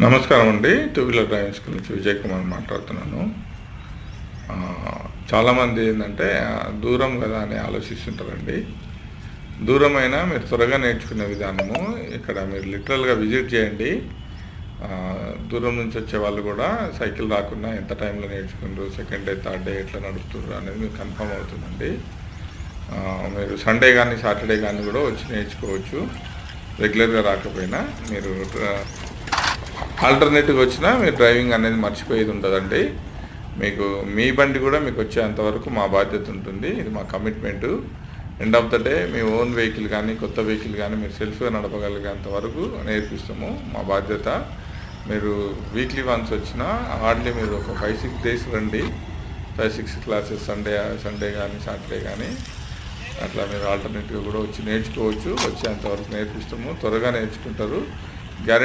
నమస్కారం అండి. Two wheeler driving school నుంచి విజయ్ కుమార్ మాట్లాడుతున్నాను. చాలామంది ఏంటంటే దూరం కదా అని ఆలోచిస్తుంటారండి. దూరమైనా మీరు త్వరగా నేర్చుకునే విధానము ఇక్కడ మీరు లిటరల్గా విజిట్ చేయండి. దూరం నుంచి వచ్చే వాళ్ళు కూడా సైకిల్ రాకుండా ఎంత టైంలో నేర్చుకుంటారు, సెకండ్ డే థర్డ్ డే ఎట్లా నడుపుతున్నారు అనేది మీకు కన్ఫర్మ్ అవుతుందండి. మీరు సండే కానీ సాటర్డే కానీ కూడా వచ్చి నేర్చుకోవచ్చు. రెగ్యులర్గా రాకపోయినా మీరు ఆల్టర్నేటివ్గా వచ్చినా మీరు డ్రైవింగ్ అనేది మర్చిపోయేది ఉంటుందండి. మీకు మీ బండి కూడా మీకు వచ్చేంతవరకు మా బాధ్యత ఉంటుంది. ఇది మా commitment. End of the day me own vehicle కానీ కొత్త వెహికల్ కానీ మీరు సెల్ఫ్గా నడపగలిగేంత వరకు నేర్పిస్తాము, మా బాధ్యత. మీరు వీక్లీ వన్స్ వచ్చినా హార్డ్లీ మీరు ఒక 5-6 డేస్ రండి. 5-6 క్లాసెస్ సండే కానీ సాటర్డే కానీ అట్లా మీరు ఆల్టర్నేటివ్గా కూడా వచ్చి నేర్చుకోవచ్చు. వచ్చేంతవరకు నేర్పిస్తాము, త్వరగా నేర్చుకుంటారు. గ్యారెంటీ